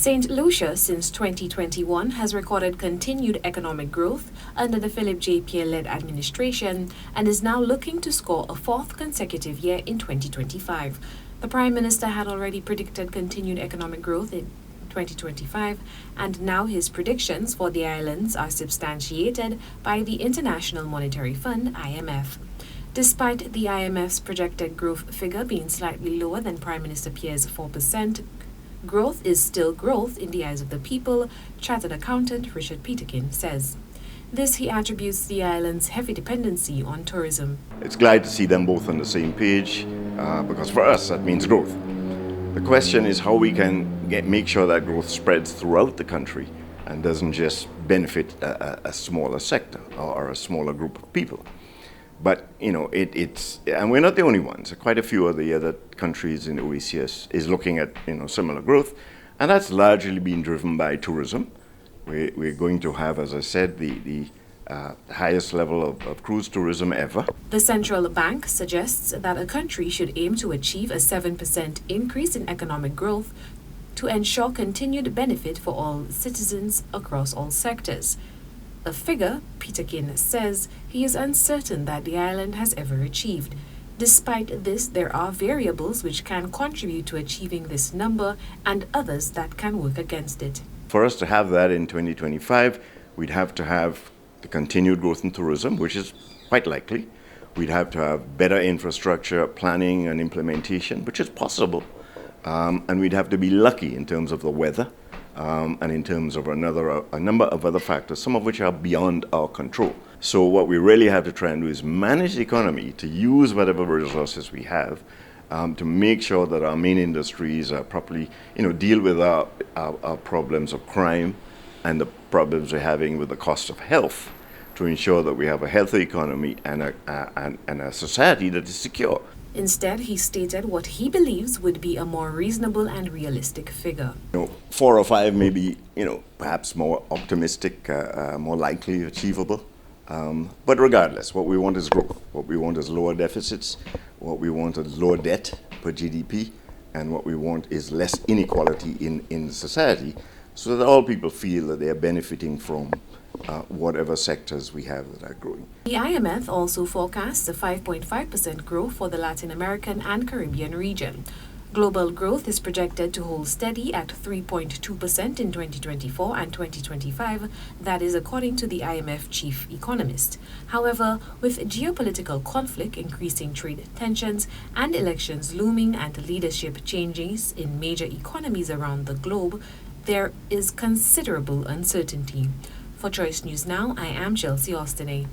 Saint Lucia, since 2021, has recorded continued economic growth under the Philip J. Pierre-led administration and is now looking to score a fourth consecutive year in 2025. The Prime Minister had already predicted continued economic growth in 2025, and now his predictions for the islands are substantiated by the International Monetary Fund, IMF. Despite the IMF's projected growth figure being slightly lower than Prime Minister Pierre's 4%, growth is still growth in the eyes of the people, Chartered Accountant Richard Peterkin says. This he attributes the island's heavy dependency on tourism. It's glad to see them both on the same page because for us that means growth. The question is how we can make sure that growth spreads throughout the country and doesn't just benefit a smaller sector or a smaller group of people. But, it's and we're not the only ones. Quite a few of the other countries in the OECS is looking at, similar growth. And that's largely been driven by tourism. We're going to have, as I said, the highest level of cruise tourism ever. The central bank suggests that a country should aim to achieve a 7% increase in economic growth to ensure continued benefit for all citizens across all sectors. A figure, Peterkin says, he is uncertain that the island has ever achieved. Despite this, there are variables which can contribute to achieving this number and others that can work against it. For us to have that in 2025, we'd have to have the continued growth in tourism, which is quite likely. We'd have to have better infrastructure planning and implementation, which is possible. And we'd have to be lucky in terms of the weather. And in terms of a number of other factors, some of which are beyond our control. So what we really have to try and do is manage the economy to use whatever resources we have to make sure that our main industries are properly, deal with our problems of crime and the problems we're having with the cost of health to ensure that we have a healthy economy and a society that is secure. Instead, he stated what he believes would be a more reasonable and realistic figure. 4 or 5 may be, perhaps more optimistic, more likely achievable. But regardless, what we want is growth. What we want is lower deficits. What we want is lower debt per GDP. And what we want is less inequality in society so that all people feel that they are benefiting from whatever sectors we have that are growing. The IMF also forecasts a 5.5% growth for the Latin American and Caribbean region. Global growth is projected to hold steady at 3.2% in 2024 and 2025, that is according to the IMF chief economist. However, with geopolitical conflict, increasing trade tensions, and elections looming and leadership changes in major economies around the globe, there is considerable uncertainty. For Choice News Now, I am Chelsea Austinay.